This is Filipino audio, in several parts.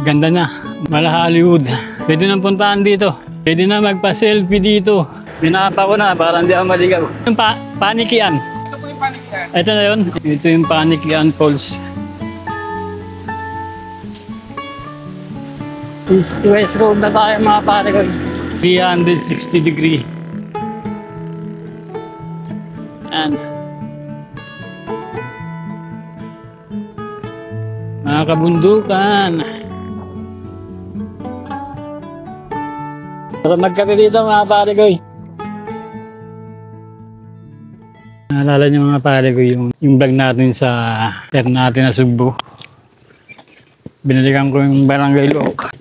Ganda na. Mala Hollywood. Pwede nang puntahan dito. Pwede na magpa-selfie dito. Pinapa ko na para hindi ako maligaw. Yung Panikian. Ito po yung Panikian. Ito na yun. Ito yung Panikian Falls. East to West Road na tayo mga pare ko. 360 degree. And mga kabundukan. Pero magkape dito mga pare ko. Naalala niyo mga pare ko yung vlog natin sa trip natin na Cebu. Binalikan ko yung Barangay Look.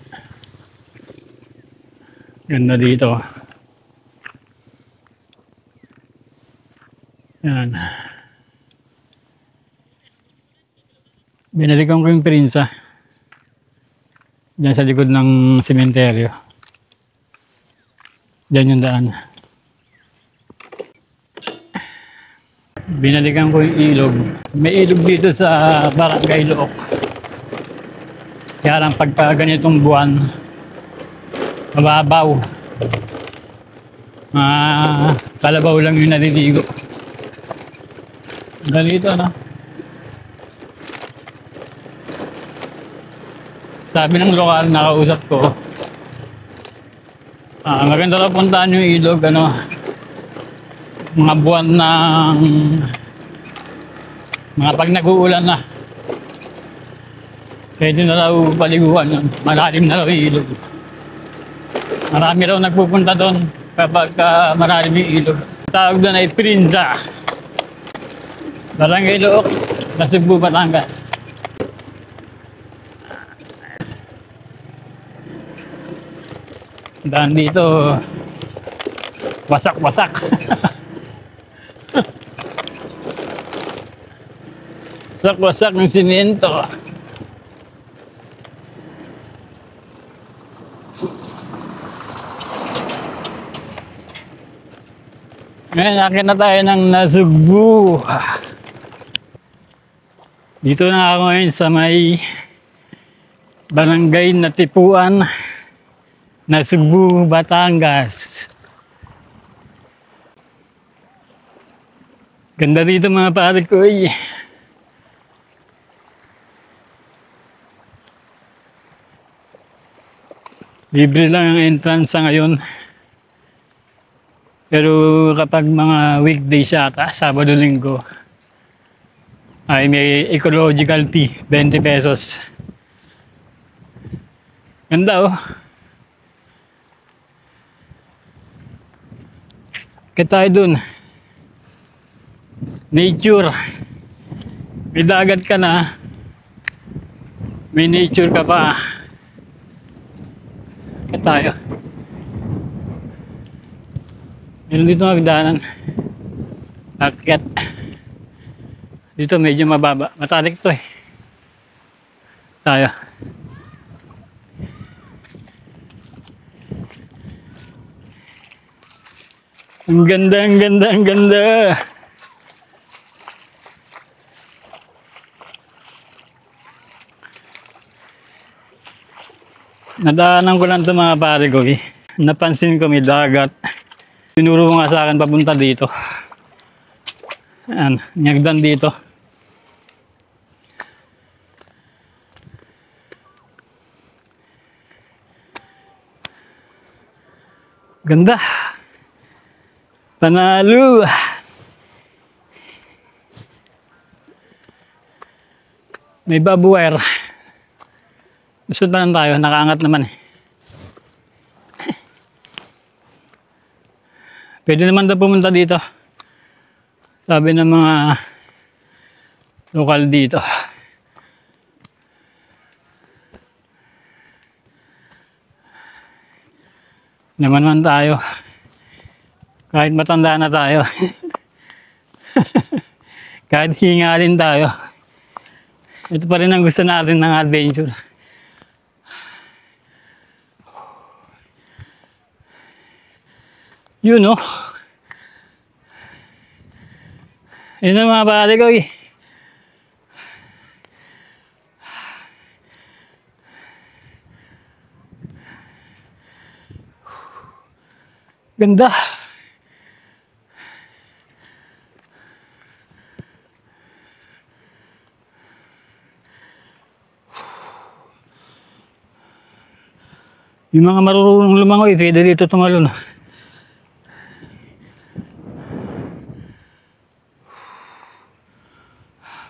Ganda dito. Yan. Binalikan ko yung Prinsa. Diyan sa likod ng sementeryo. Diyan yung daan. Binalikan ko yung ilog. May ilog dito sa Barangay Look. Kaya lang pagka ganitong buwan, mababaw. Kalabaw lang yung naliligo. Ganito, no? Sabi ng lokal na kausap ko, maganda daw puntahan yung ilog, ano, mga buwan ng mga pag nag-uulan na. Pwede na daw paliguan yun. Malalim na daw yung ilog. Marami daw nagpupunta doon kapag malalim yung ilog. Tawag doon ay Prinsa. Barangay Look, sa Cebu, Batangas. Daan dito, wasak-wasak. Wasak-wasak ng simento. Ngayon, akin na tayo ng Nasugbu. Dito na ako ngayon sa may Barangay Natipuan, Nasugbu, Batangas. Ganda dito mga pare ko eh. Libre lang ang entrance sa ngayon. Pero kapag mga weekdays yata, Sabado, Linggo, ay may ecological fee, 20 pesos. Ganda oh. Kaya tayo dun. Nature. May dagat ka na. May nature ka pa. Kaya tayo. Meron dito magdaanan. Akyat. Dito medyo mababa. Matalik to eh. Tayo. Ang ganda, ang ganda, ang ganda. Nadaanan ko lang ito mga pare ko eh. Napansin ko may dagat. Tinuro nga sa akin papunta dito. Ayan, nyagdan dito. Ganda. Panalo. May babuwer. Gusto na lang tayo, nakaangat naman eh. Pwede naman daw pumunta dito. Sabi ng mga lokal dito. Naman tayo. Kahit matanda na tayo. Kahit hingalin tayo. Ito pa rin ang gusto natin ng adventure. Yun oh. Yun ang mga pare ko eh. Ganda. Yung mga marurunong lumangoy, pwede dito tumalon.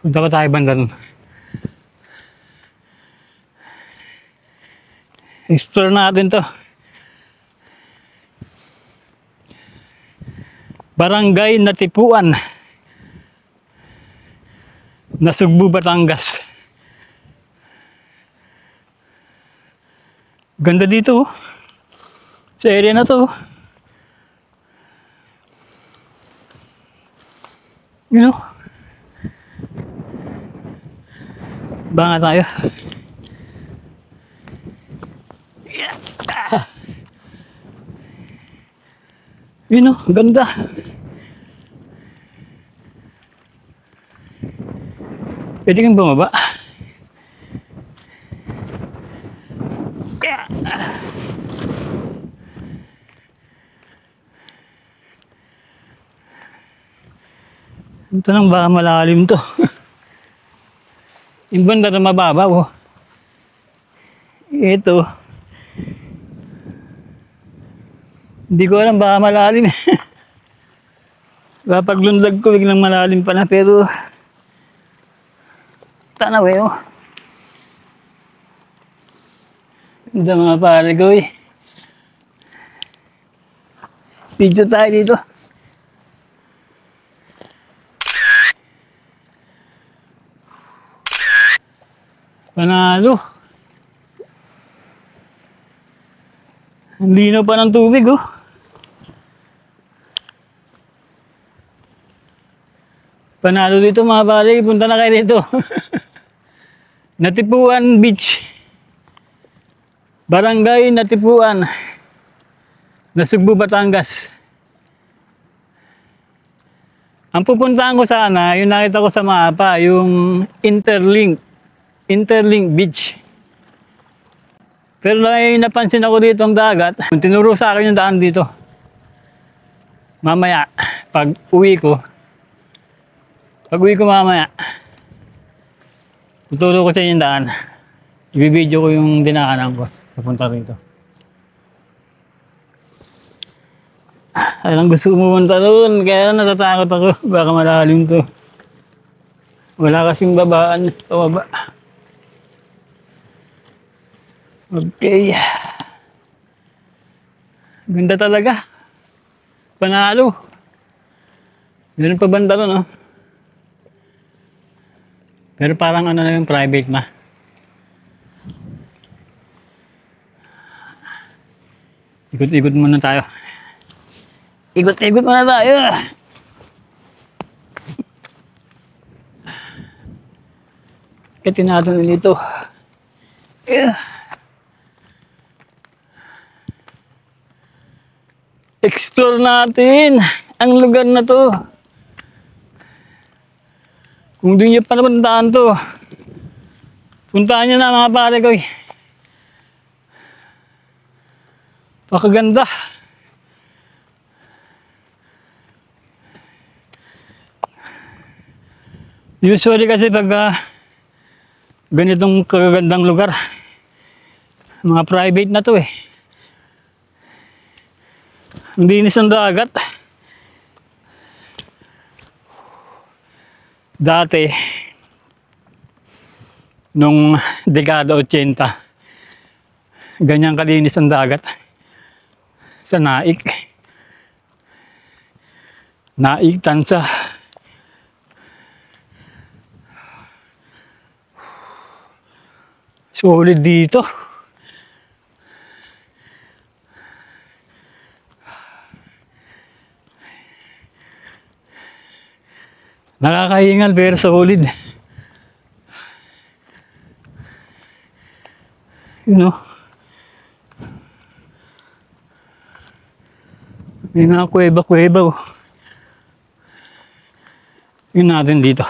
Punta pa tayo banda nun. Explore natin to. Barangay Natipuan, Nasugbu, Batangas. Ganda dito, oh. Sa area na to, oh. You know, banga tayo. Yeah. You know, ganda. Pwede kang bumaba. Yeah. Ito lang, baka malalim to. Yung banda na mababaw, oh. Ito. Hindi ko alam, baka malalim. Baka paglundag ko, biglang malalim pa na, pero tanaw eh, oh. Ganda mga pare ko, eh. Video tayo dito. Panalo. Ang linaw pa ng tubig, oh. Panalo dito mga pare, punta na kayo dito. Natipuan Beach. Barangay Natipuan, Nasugbu, Batangas. Ang pupuntahan ko sana, yung nakita ko sa mapa, yung Interlink Beach. Pero napansin ako dito ang dagat. Tinuro sa akin yung daan dito. Mamaya, pag uwi ko mamaya, tuturo ko sa inyo yung daan. I-video ko yung dinaanan ko. Papunta rito. Alang gusto pumunta doon, kaya natatakot ako. Baka malalim to. Wala kasing babaan sa baba. Okay. Ganda talaga. Panalo. Meron pa banda doon, oh. Pero parang ano na yung private na. Ikot-ikot muna tayo. Ikot-ikot muna tayo. Katin natin dito. Explore natin ang lugar na to. Kung di nyo pa napuntaan to, puntahan nyo na mga pare ko. Pakaganda. Usually kasi pag ganitong kagandang lugar, mga private na to eh. Ang linis ng dagat. Dati, nung dekada 80, ganyan kalinis ang dagat. Sa Naik, Tansa. Solid dito. Nakakahingal pero solid. You know, may mga kuweba-kuweba, oh. Yun natin dito.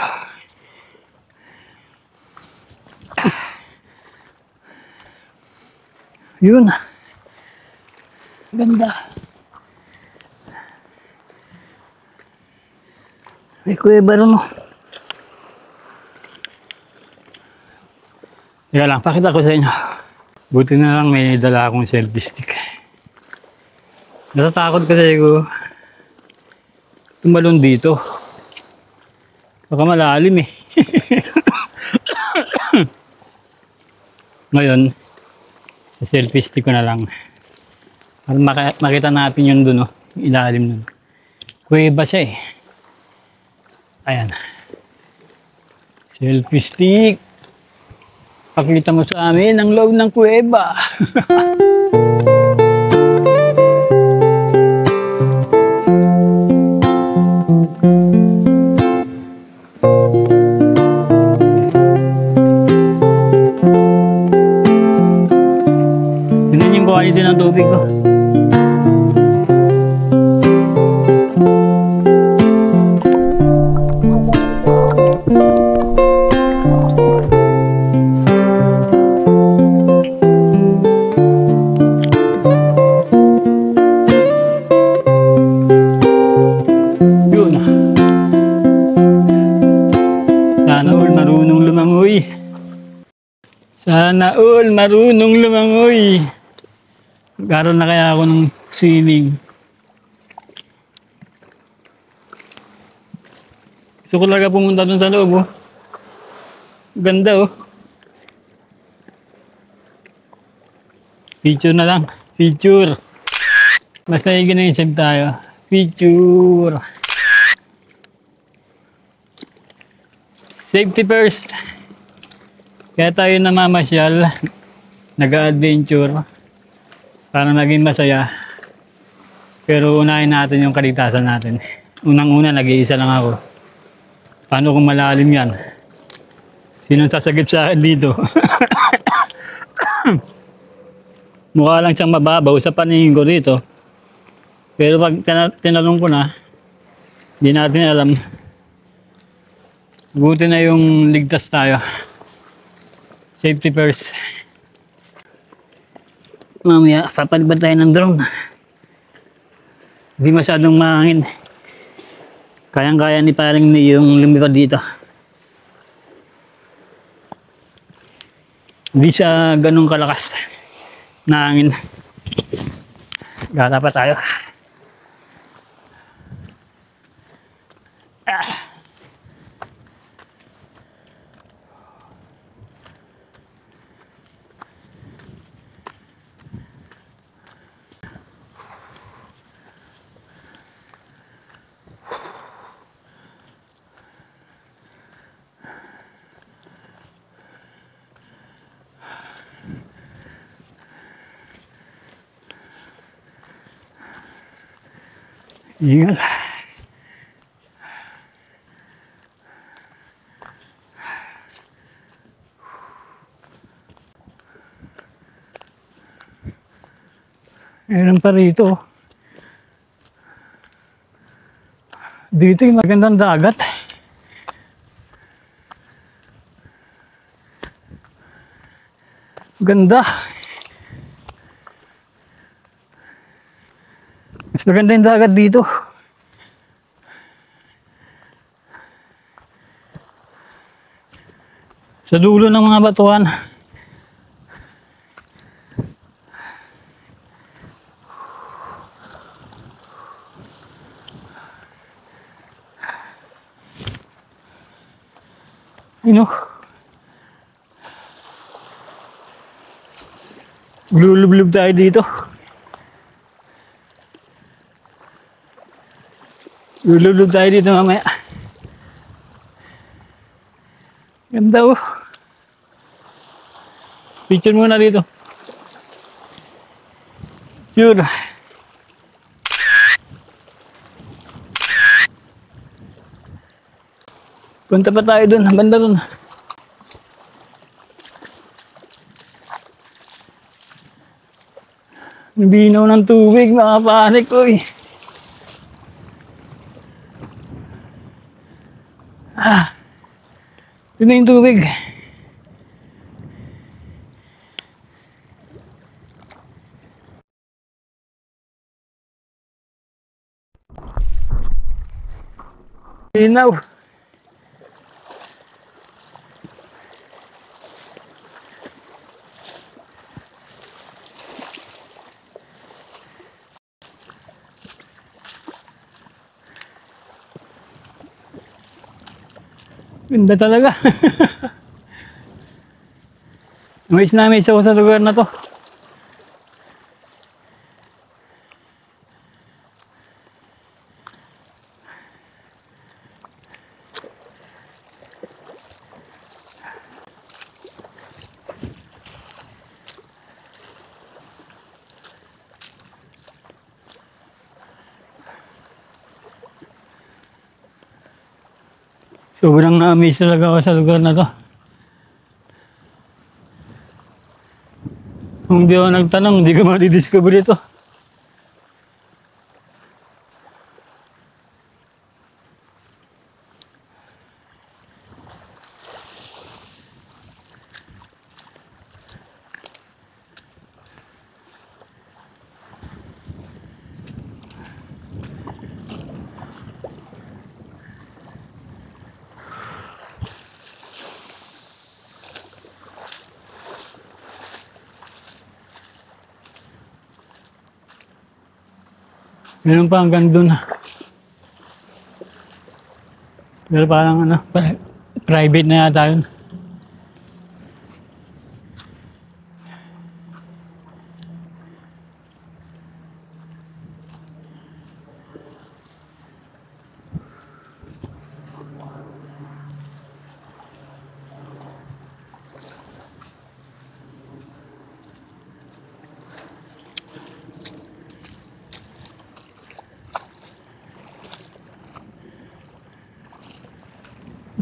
Yun. Ganda. May kuweba ron. Kaya lang, pakita ko sa inyo. Buti na lang may dala akong selfie stick. Natatakot kasi ko tumalon dito. Baka malalim eh. Ngayon, sa selfie stick ko na lang. Para makita natin yun dun, oh, ilalim nun. Kuweba siya eh. Ayan. Selfie stick. Pakita mo sa amin ang loob ng kuweba. Tingnan yung quality ng tubig ko. Sana all marunong lumangoy. Magkaroon na kaya ako ng swimming. Gusto ko talaga pumunta dun sa loob, oh. Ganda, oh. Picture na lang. Picture. Basta i-ginaisip tayo. Picture. Safety first. Kaya tayo namamasyal, nag-adventure, para naging masaya. Pero unahin natin yung kaligtasan natin. Unang-una, nag-iisa lang ako. Paano kung malalim yan? Sinong sasagip sa akin dito? Mukha lang siyang mababaw sa paningin ko dito. Pero pag tinanong ko na, hindi natin alam. Buti na yung ligtas tayo. Safety first. Mamaya, papalibad tayo ng drone. Hindi masyadong mahangin. Kayang-kaya ni paring ni yung lumipad dito. Hindi siya ganun kalakas na hangin. Gata pa tayo. Ingat. Meron pa rito. Dito yung magandang dagat. Ganda. Mas maganda yung dagat dito. Sa dulo ng mga batuhan. Lulublob tayo dito. Lulublob tayo dito mamaya. Ganda, oh. Picture muna dito. Sure. Punta pa tayo dun, banda dun. Ang binaw ng tubig, mga panik ko eh. Yun na yung tubig. Linaw. Ganda talaga. Namiss ako sa lugar na to. Sobrang na-amaze talaga ako sa lugar na to. Kung di ako nagtanong, hindi ko ma-discover ito. Meron pa hanggang dun. Pero parang ano, private na yata yun.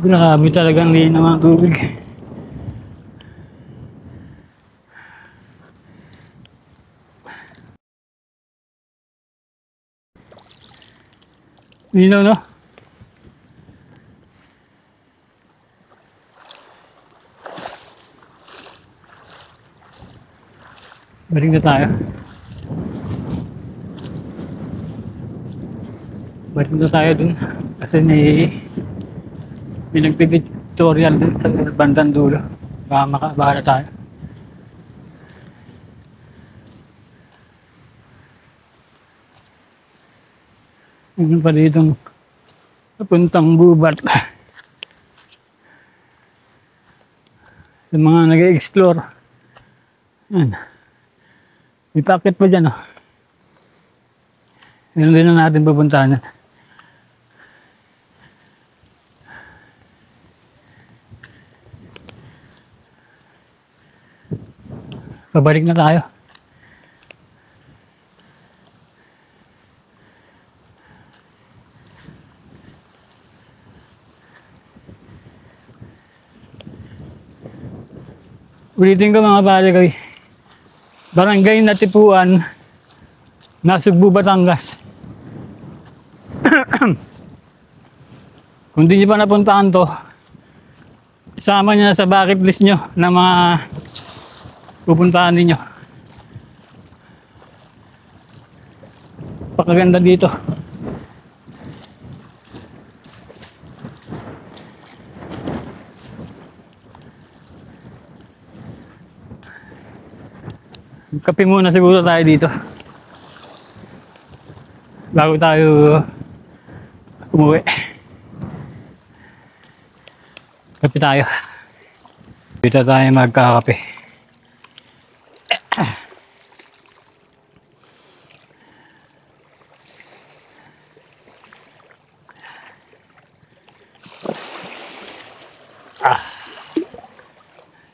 Grabe talagang linaw ang tubig. Linaw, no? Balik na tayo. Balik na tayo dun. Kasi may nagpipictorial din sa bandang dulo. Baka makabahala tayo. Ano pa ditong papuntang gubat. Sa mga nag-explore. Yan. May packet pa dyan, oh. Meron din na natin pupuntahan yan. Pabalik na tayo. Ulitin ko mga pare ko. Barangay Natipuan, Nasugbu, Batangas. Kung di nyo pa napuntahan to, isama nyo na sa bucket list nyo na mga pupuntahan ninyo. Pakaganda dito. Kape muna siguro tayo dito bago tayo umuwi. Kape tayo. Dito tayo magkakape.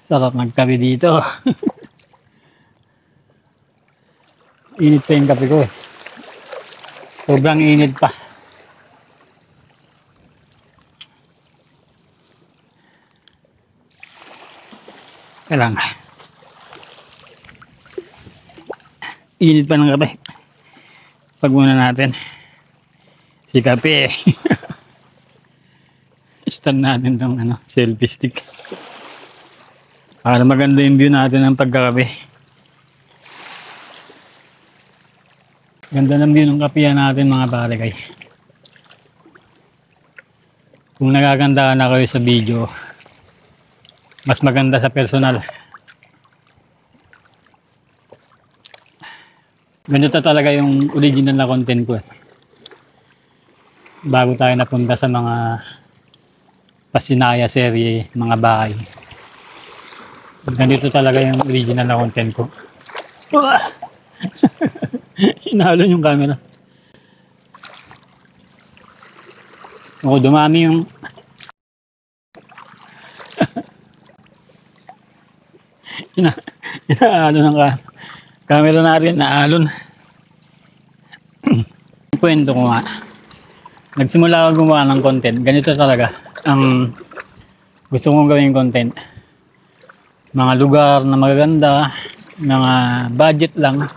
Sarap magkape dito. Init pa yung kape ko eh. Sobrang init pa. Kailangan. Init pa ng kape. Pag muna natin si kape. Stand natin ng selfie stick. Para maganda yung view natin ng pagkakape. Ganda ng view ng kapihan natin mga pare kay. Kung nagagandahan na kayo sa video, mas maganda sa personal. Ganito talaga yung original na content ko eh. Bago tayo napunta sa mga pasinaya serye, mga bahay. Ganito talaga yung original na content ko. Hinalo yung camera. O, dumami yung inaalo ng camera natin, naalon. Kwento ko nga. Nagsimula ako gumawa ng content. Ganito talaga ang gusto kong gawing content. Mga lugar na magaganda, mga budget lang,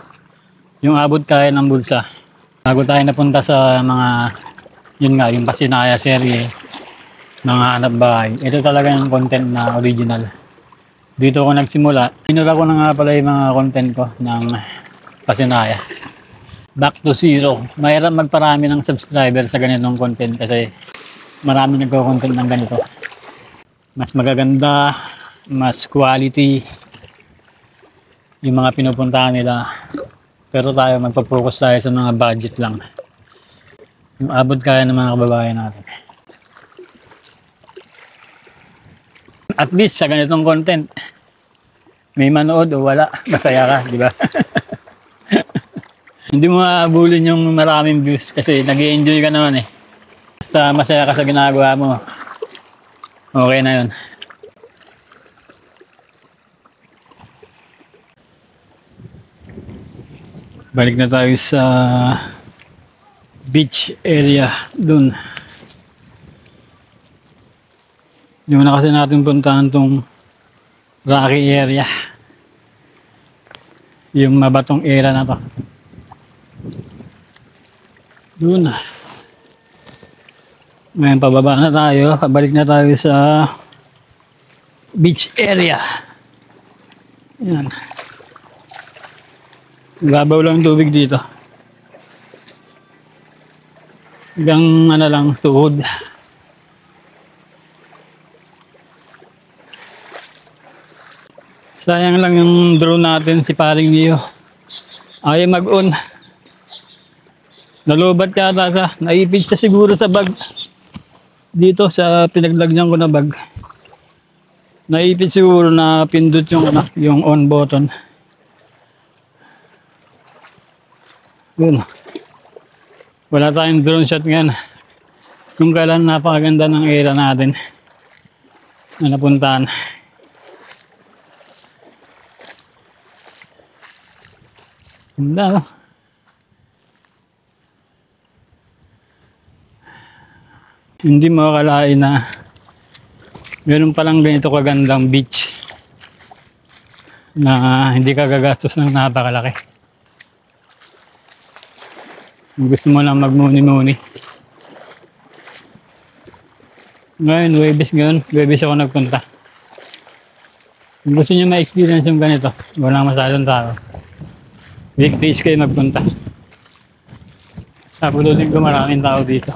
yung abot kaya ng bulsa. Bago tayo napunta sa mga, yun nga, yung pasinaya serye, mga hanap bahay. Ito talaga yung content na original. Dito ako nagsimula. Pinura ko na nga pala yung mga content ko ng pasinaya. Back to zero. Mahirap magparami ng subscriber sa ganitong content kasi marami nagko-content ng ganito. Mas magaganda, mas quality yung mga pinupuntahan nila. Pero tayo, magpo-focus tayo sa mga budget lang. Yung abot kaya ng mga kababayan natin. At least sa ganitong content, may manood o wala, masaya ka, di ba? Hindi mo maabulin yung maraming views kasi nag-i-enjoy ka naman eh. Basta masaya ka sa ginagawa mo, okay na yun. Balik na tayo sa beach area dun. Hindi mo na kasi natin puntahan tong rocky area. Yung mabatong area na to. Doon na. Ngayon pababa na tayo. Pabalik na tayo sa beach area. Yan. Gabaw lang tubig dito. Hanggang ano lang, tuhod. Sayang lang yung drone natin, si paring Neo. Ayaw mag-on. Nalubat yata sa, naipit siya siguro sa bag. Dito sa pinaglagyan ko na bag. Naipit siguro na pindot yung on button. Yun. Wala tayong drone shot ngayon. Kung kailan napakaganda ng area natin na napuntahan. Ganda, no? Hindi mo akalain na meron palang ganito kagandang beach na hindi ka gagastos ng napakalaki. Gusto mo lang magmuni-muni. Ngayon, Huwebes ako nagpunta. Kung gusto nyo ma-experience yung ganito, walang masyadong tao. Weekdays kayo magpunta. Sabado Linggo maraming tao dito.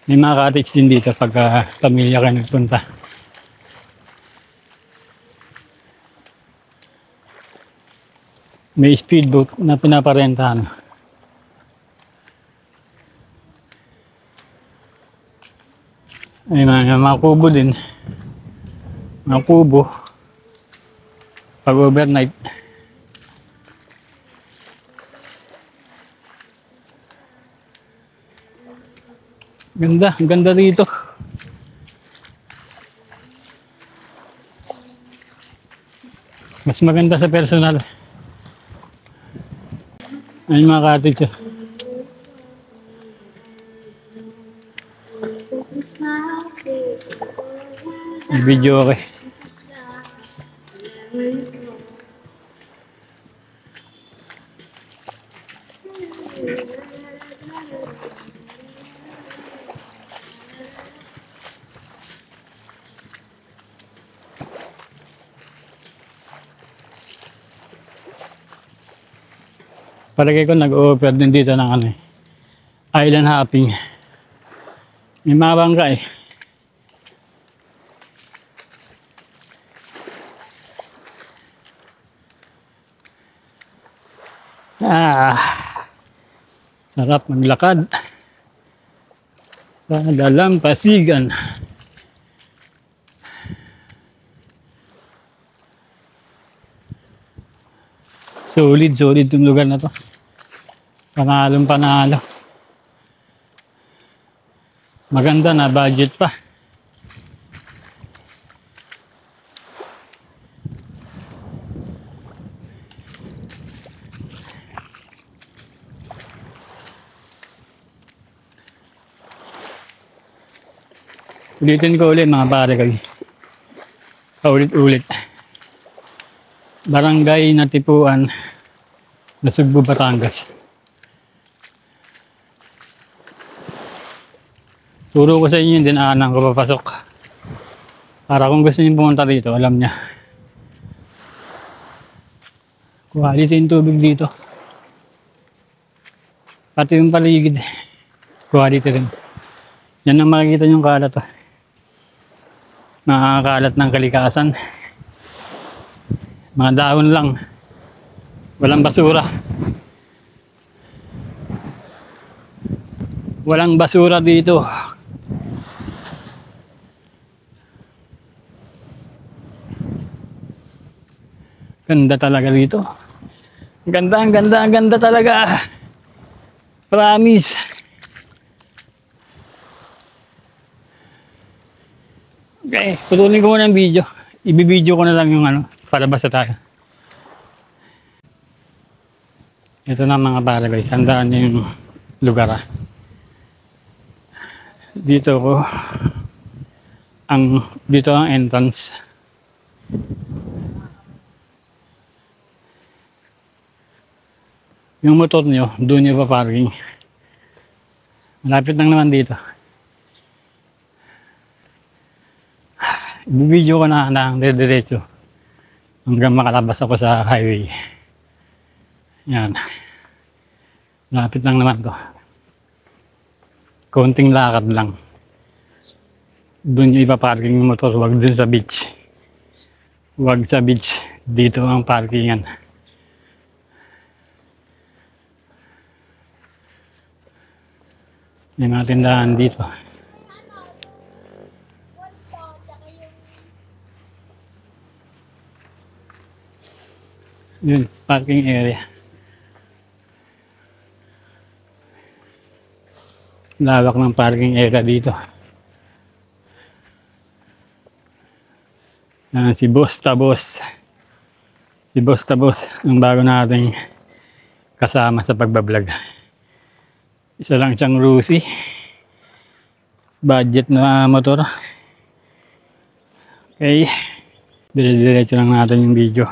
May mga cottage din dito pag pamilya kayo nagpunta. May speedboat na pinaparentahan. Ay mga kubo din. Mga kubo. Pag overnight. Ganda, ang ganda dito. Mas maganda sa personal. Ayun mga cottage. Video okay. Palagay ko nag-o-offer din dito ng ano eh, island hopping. May mga bangka eh. Sarap maglakad sa dalampasigan. Solid yung lugar na to. Panalong panalo. Maganda na budget pa. Ulitin ko ulit mga pare kayo. Paulit-ulit. Barangay Natipuan, Nasugbu, Batangas. Turo ko sa inyo yung dinaanan ko papasok. Para kung gusto niyo pumunta dito, alam niya. Quality yung tubig dito. Pati yung paligid. Quality rin. Yan ang makikita niyong kalat. Nakakalat ng kalikasan. Mga dahon lang. Walang basura. Walang basura dito. Ganda talaga dito. Ganda talaga. Promise. Okay, putulin ko muna ng video. Ibibideo ko na lang yung ano, para basta tayo. Ito na mga pare guys, handaan nyo yung lugar. Dito ang entrance. Yung motor nyo, doon nyo pa parking. Malapit lang naman dito. Ibibideo ko na ng diretso hanggang makalabas ako sa highway. Yan. Malapit lang naman to. Konting lakad lang. Doon nyo ipaparking yung motor, wag dun sa beach. Wag sa beach. Dito ang parkingan. May mga tindahan dito. Yun, parking area. Lawak ng parking area dito. Si Boss Tabos. Si Boss Tabos, ang bago nating kasama sa pagbablog. Isa lang siyang Rusi. Budget na motor. Okay. Dire-diretso lang natin yung video.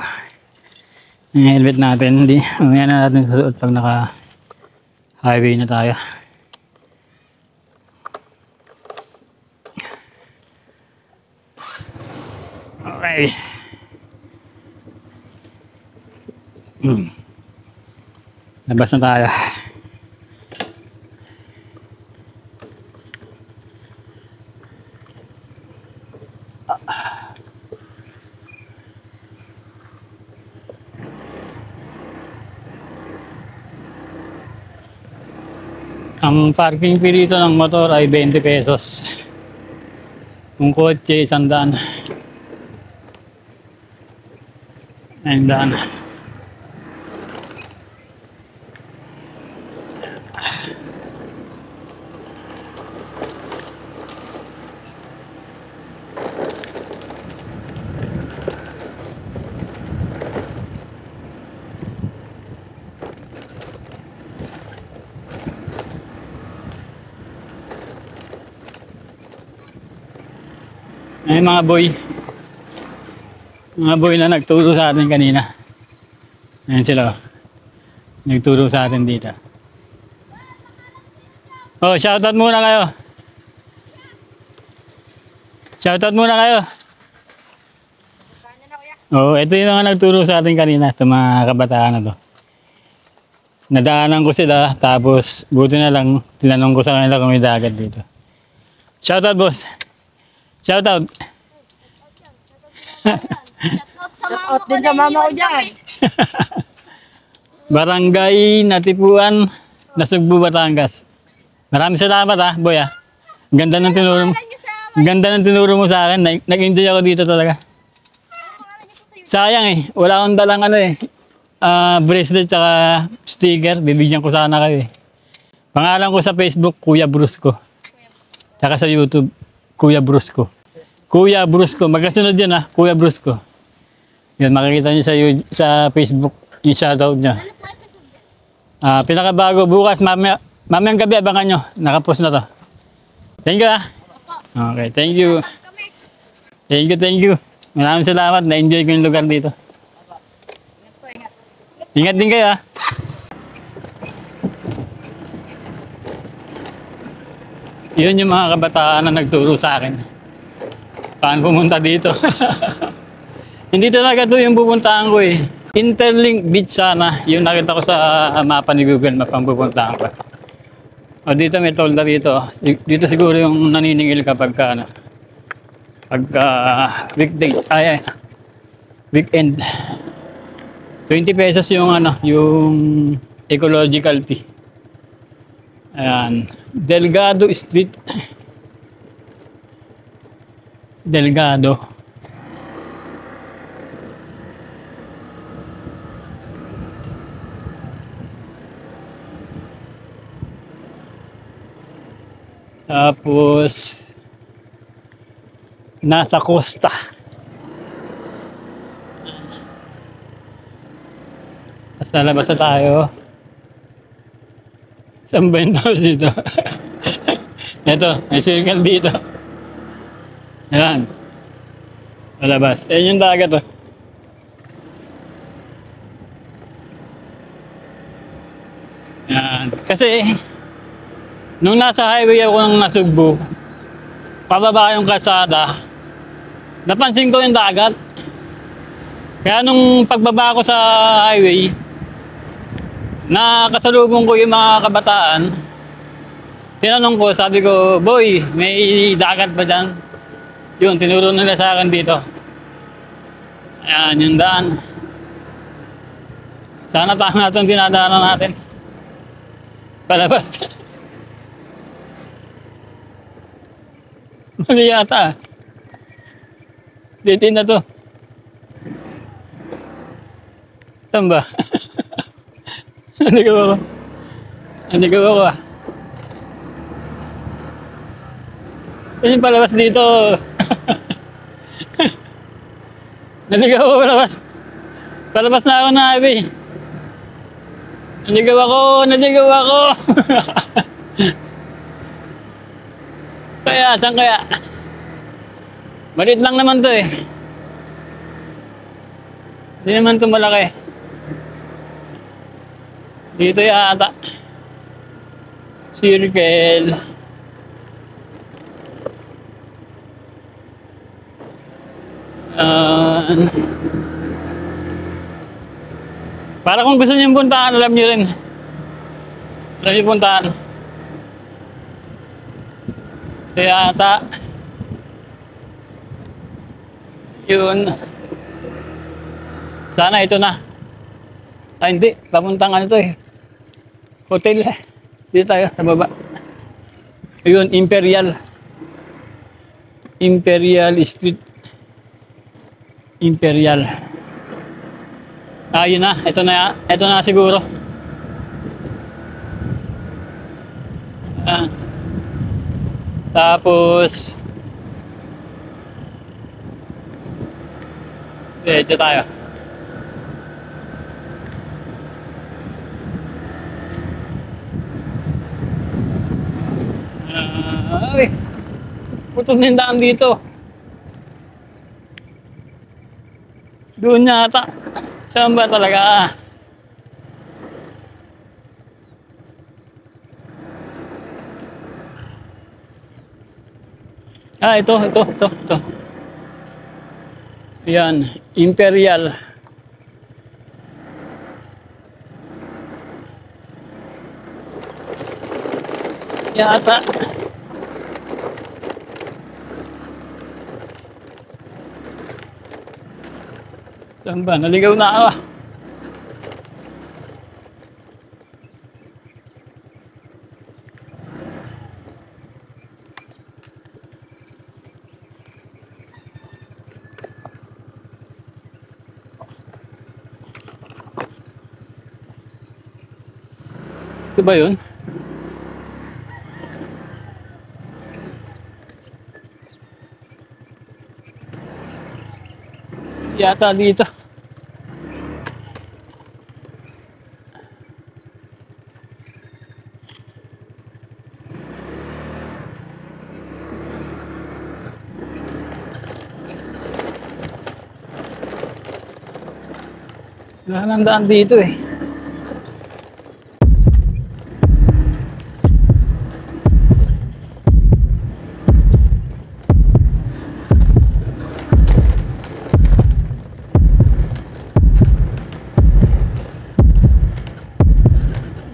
Yung helmet natin, hindi. Mamaya na natin susuot pag naka-highway na tayo. Okay. Labas na tayo. Ang parking fee dito ng motor ay 20 pesos. Kung kotse, 100. 900. Ay mga boy na nagturo sa atin kanina. Ayan sila. Nagturo sa atin dito. Oh, shoutout muna kayo. Shoutout muna kayo. Oh, ito yung mga nagturo sa atin kanina, itong mga kabataan na to. Nadaanan ko sila, tapos buti na lang, tinanong ko sa kanila kung may dagat dito. Shoutout, boss. Shoutout. Shoutout sa mama Shoutout ko din na sa mama ko iniwan dyan. kami. Barangay Natipuan, Nasugbu, Batangas. Maraming salamat boy Ganda ng tinuro mo. Pangalan niyo sa... Ganda ng tinuro mo sa akin. Nag-enjoy ako dito talaga. Ano pangalan niyo po sa YouTube? Sayang wala akong dalang bracelet tsaka sticker. Bibigyan ko sana kayo Pangalan ko sa Facebook, Kuya Brusco. Tsaka sa YouTube, Kuya Brusco. Kuya Brusco. Magkasunod yun Kuya Brusco. Yan, makikita niyo sa Facebook yung shoutout niya. Ano po episode yan? Pinakabago bukas, mamayang gabi, abangan nyo. Nakapost na to. Thank you Opo. Okay, thank you. Kami. Thank you. Maraming salamat. Na-enjoy ko yung lugar dito. Ingat din kayo Yun yung mga kabataan na nagturo sa akin. Paano pumunta dito? Hindi talaga to yung pupuntahan ko Interlink Beach sana. Yung nakita ko sa mapa ni Google Map ang pupuntahan ko. Dito may tolda dito. Dito siguro yung naniningil kapag pagka weekdays. Weekend. 20 pesos yung yung ecological fee. Ayan. Delgado Street. Delgado. Tapos nasa Costa. Tapos lalabas na tayo. Saan ba yung tao dito? Ito, may circle dito. Ayan. Lalabas. Ayan yung dagat Ayan. Kasi nung nasa highway ako ng Nasugbu, pababa yung kalsada, napansin ko yung dagat. Kaya nung pagbaba ko sa highway, nakasalubong ko yung mga kabataan. Tinanong ko, sabi ko, boy, may dagat ba dyan? Yun, tinuro nila sa akin dito. Ayan, yung daan. Sana tama itong dinadaanan natin. Palabas. Mali yata. Dito na to. Saan ba? Naligaw ako. Naligaw ako Kasi palabas dito. Naligaw ako palabas. Palabas na ako na highway. Naligaw ako. Kaya, saan kaya? Maliit lang naman to Hindi naman to malaki. Dito yata. Circle. Para kung gusto niyo puntahan, alam niyo rin. Alam niyo puntahan. Ito yata. Yun. Sana ito na. Hindi. Papuntang hotel Dito tayo, sa baba. Yun, Imperial Street. Imperial. Yun na. Ito na siguro. Tapos dito tayo. Putos na yung daan dito. Doon yata. Saan ba talaga? Ito. Yan, Imperial. yata. Saan ba? Naligaw na ako. Ito ba yun? Yata dito. Wala nang daan dito eh.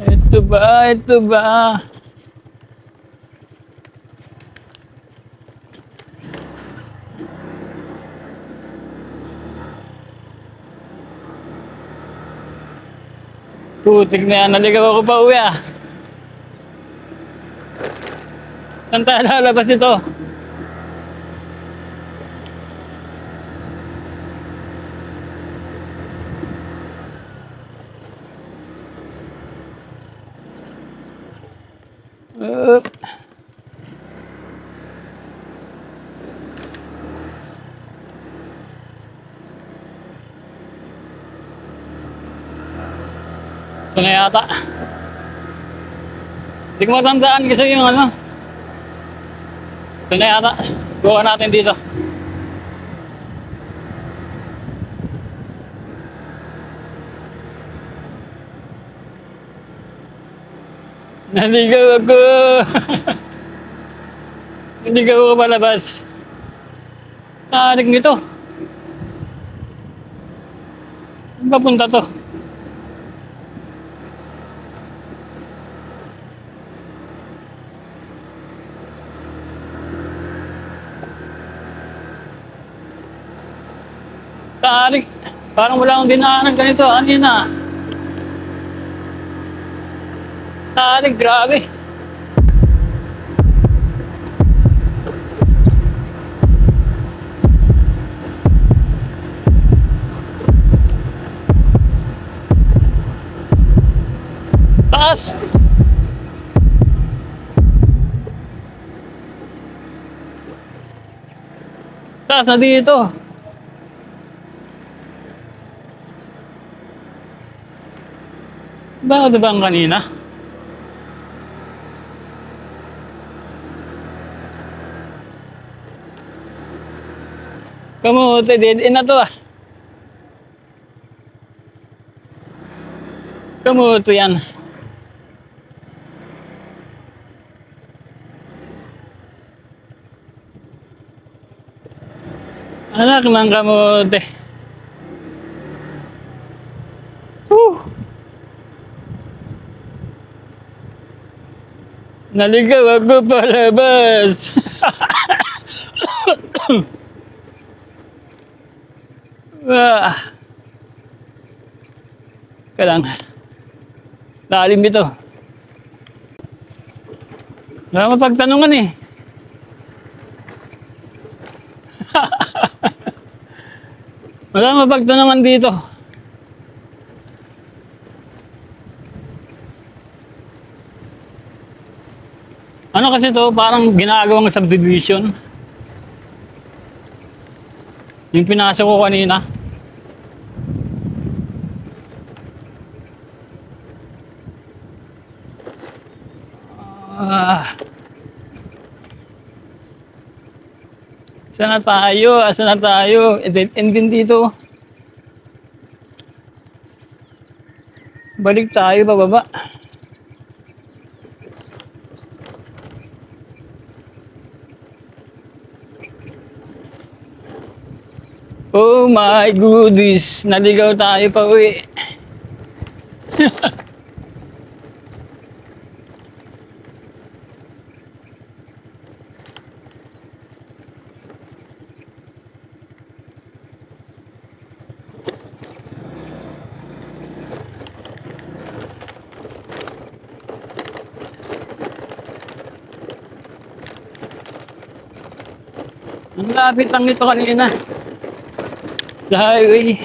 Ito ba? Ito ba? Putik na yan. Naligaw ako pa uwi ah. Saan tayo lalabas ito? Up. Ito na yata. Hindi ko matandaan kasi yung ano. Ito na yata. Gawa natin dito. Naligaw ako. Naligaw ako palabas. Tarik nito. Saan ba punta to? Tarik. Parang wala akong dinaanan ganito. Ano yun ah? Tarik, grabe. Taas. Taas na dito. Bakit ba ang kanina? Kamuti, dead end na to ah. Kamuti yan. Anak ng kamuti. Naligaw ako palabas. Kailang. Lalim ito. Wala mapagtanungan eh. Wala mapagtanungan dito. Ano kasi to, parang ginagawang subdivision. Yung pinasok ko kanina. Saan na tayo? Asan na tayo? Dead end din dito. Balik tayo bababa. Oh my goodness, naligaw tayo pa uwi. Ang lapit lang nito kanina. Sa highway.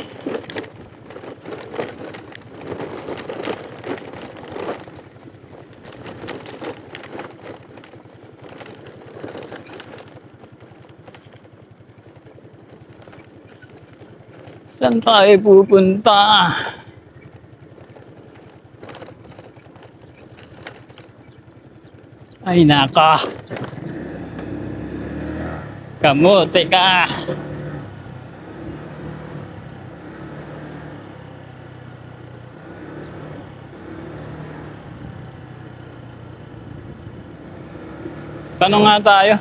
Saan tayo pupunta? Ay naka. Kamote ka. Tanong nga tayo.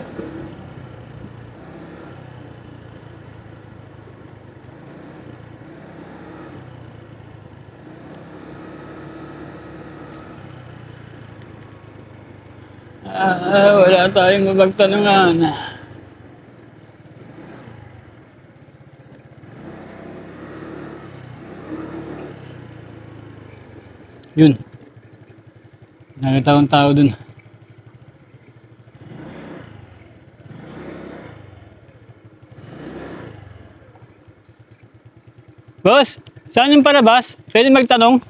Wala tayong mapagtanungan. Yun. Nakita kong tao dun. Boss, saan yung palabas? Pwede magtanong?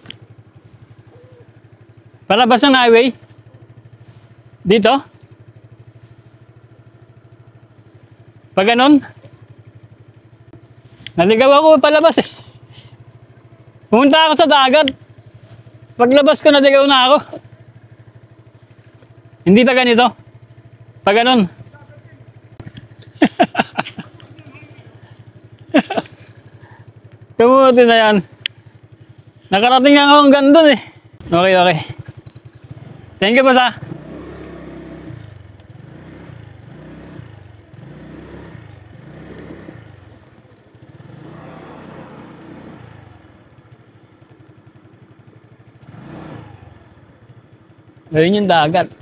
Palabas ng highway? Dito? Pag ganon? Naligaw ako palabas eh. Pumunta ako sa dagat. Paglabas ko, naligaw na ako. Hindi pa ganito. Pag ganon. Kamuti na yan. Nakarating ako hanggang doon eh. Okay, okay. Thank you, boss ah. Ayun yung dagat.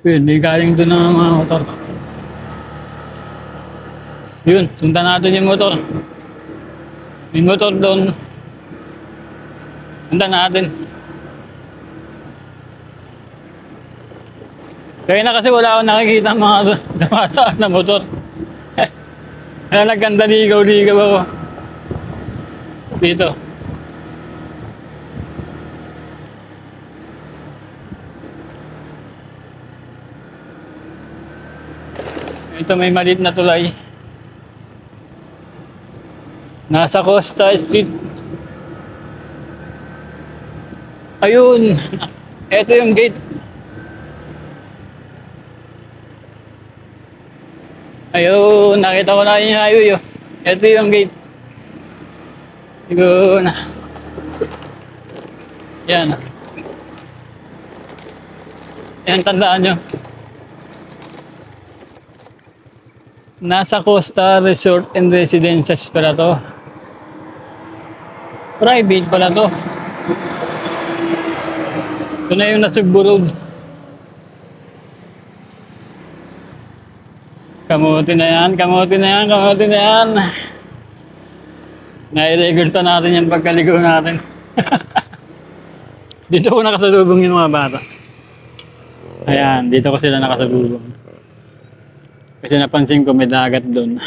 Pwede galing doon ng mga motor. Yun, sundan natin yung motor. May motor doon. Sundan natin. Kaya na kasi wala akong nakikita mga dumasaan na motor. Kaya nagkanda ligaw-ligaw ako. Dito. Ito may maliit na tulay. Nasa Costa Street. Ayun. Ito yung gate. Ayun, nakita ko na yung highway oh. Ito yung gate. Ayun. Yan. Yan, tandaan nyo. Nasa Costa Resort and Residences pala to. Private pala to. Ito na yung Nasugbu Road. Kamuti na yan, kamuti na yan, kamuti na yan. Nai-record pa natin yan pagkaligo natin. Dito ko nakasalubong yung mga bata. Ayan, dito ko sila nakasalubong. Kasi napansin ko may dagat doon.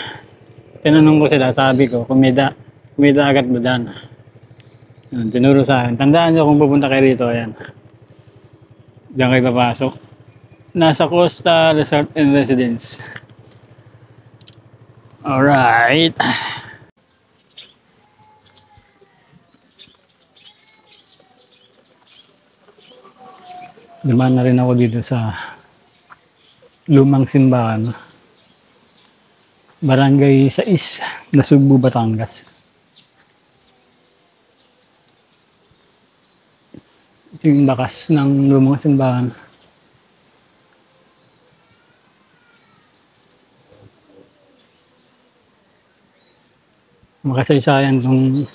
Tinanong ko sila, sabi ko, kung may dagat ba dyan? Ayan, tinuro sa akin. Tandaan nyo kung pupunta kayo dito, ayan. Diyan kayo papasok. Nasa Costa Resort and Residence. Alright. Dumaan na rin ako dito sa lumang simbahan. Barangay 6, Nasugbu, Batangas. Ito yung bakas ng lumang simbahan. Makasaysayan itong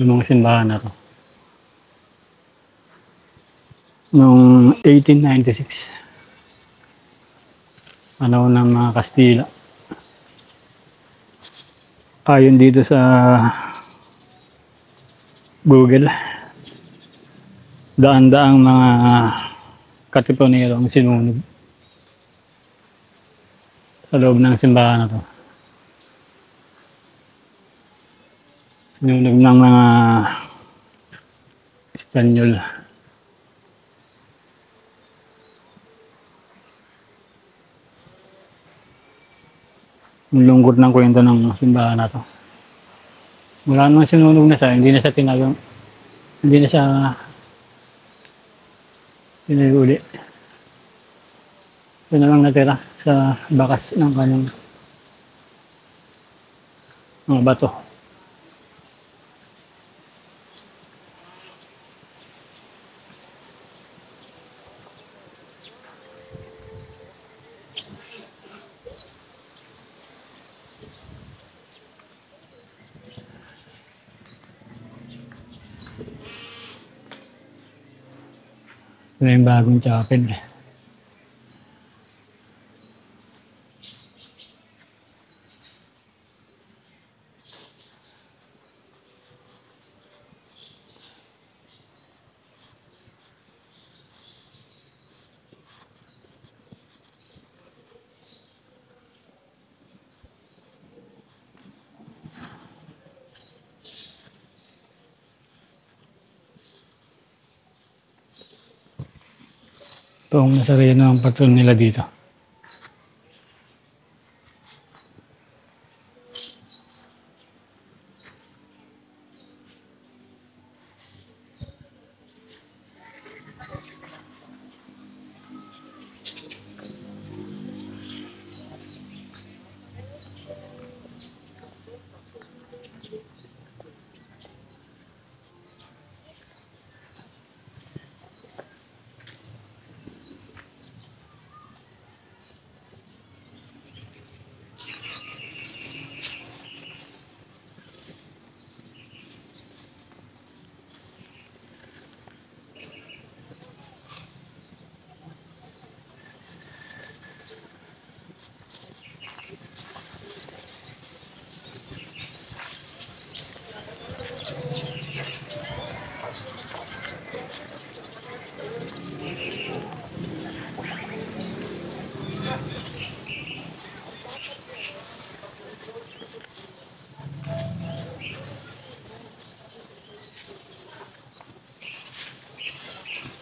lumang simbahan na to. Noong 1896. Panahon ng mga Kastila. Ayon dito sa Google. daan-daang mga katipunero ang sinunog sa loob ng simbahan na to. Sinunog ng mga Espanyol. Ang lungkot ng kwento ng simbahan na to. Wala namang sinunog na siya, hindi na siya tinagang, hindi na siya tinaguli. Ito na lang natira sa bakas ng kanyang mga bato. Ito na yung bagong chapel. Ito ang Nazareno ang patron nila dito.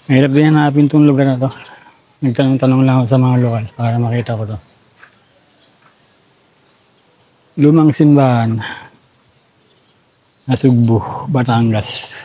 Mahirap din hanapin itong lugar na to. Nagtanong-tanong lang ako sa mga lokal para makita ko to. Lumang simbahan sa Sugbo, Batangas.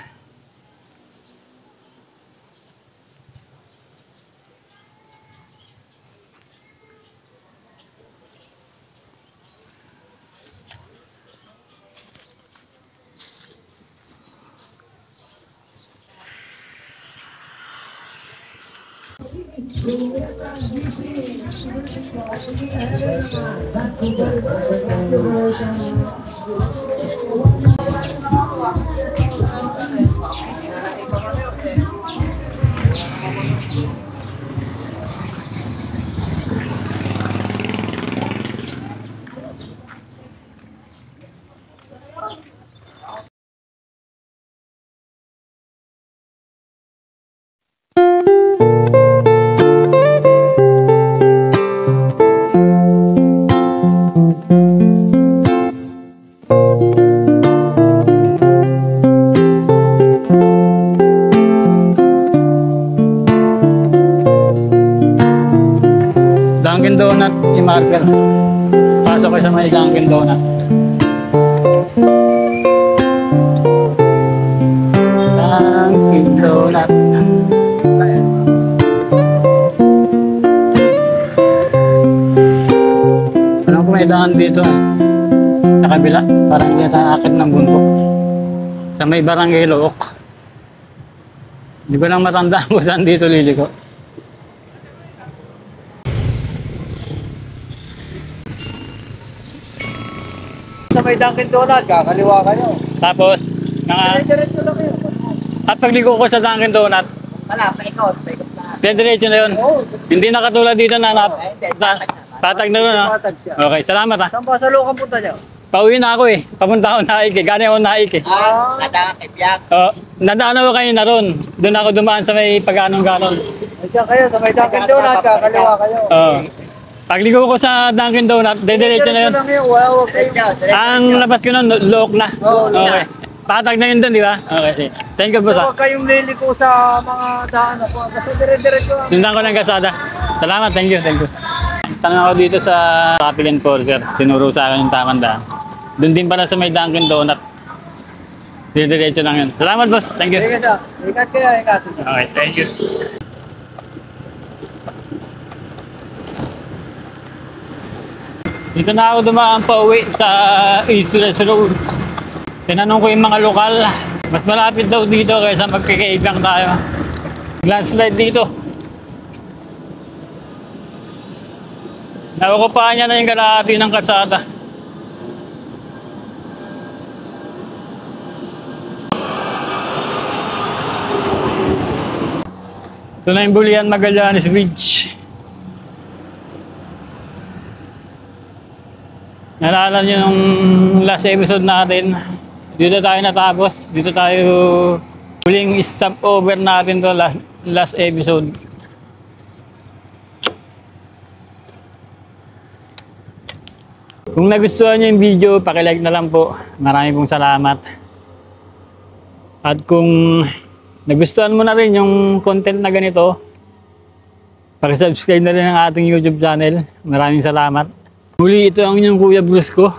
Dunkin Donut, i-marker. Pasok ko sa may Dunkin Donut. Dunkin Donut. Alam ko may daan dito. Sa kabila, parang hindi sa akin ng bundok. Sa may Barangay Look. Hindi ko lang matandaan kung saan dito liliko. Sa may Dunkin Donut, kakaliwa kayo. Tapos, Diretso lang yun. at pagligo ko sa Dunkin Donut, Wala, paikot na. diretso na yun. Oo. Hindi na katulad dito na Hindi, patag na. patag na doon, ha? Patag siya. Okay, salamat, ha? Saan ba sa loob ang punta niyo? Pauwi na ako eh. Papunta ako Naik eh. Galing ako Naik eh. Nadakipyak. Nadaan ako kayo na ron. Doon ako dumaan sa may pag-anong-ganon. Diyan kayo, sa may Dunkin Donut, kakaliwa kayo. Pagligo ko sa Dunkin Donut, dediretso na yun. Huwag kayo. Ang labas ko nun, look na. Okay. Patag na yun doon, di ba? Okay. Thank you po sa. Huwag kayong liliko sa mga daan ako. Basta dire-diretso lang. Sundan ko ng kasada. Salamat, thank you, thank you. Tanong ako dito sa Rapid Enforcer. Sinuro sa akin yung tamang daan. Doon din pala sa may Dunkin Donut. Diretso lang yun. Salamat, boss. Thank you. Sige sa. Ikat kayo, ikat. Okay, thank you. Dito na ako dumaan pa uwi sa East Road. Tinanong ko yung mga lokal. Mas malapit daw dito kaysa magkakaibang tayo. Landslide dito. Nakukupahan niya na yung kalahati ng kalsada. Ito na yung Bulian Magallanes Bridge. Naalala niyo nung last episode natin, dito tayo natapos, dito tayo huling stopover natin to last episode. Kung nagustuhan niyo yung video, paki-like na lang po. Maraming pong salamat. At kung nagustuhan mo na rin yung content na ganito, paki-subscribe na rin ang ating YouTube channel. Maraming salamat. Muli, ito ang inyong Kuya Brusco.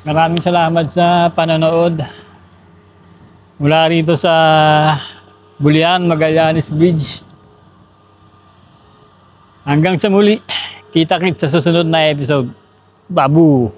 Maraming salamat sa panonood. Mula rito sa Bulian Magallanes Bridge. Hanggang sa muli, kita-kits sa susunod na episode. Babu!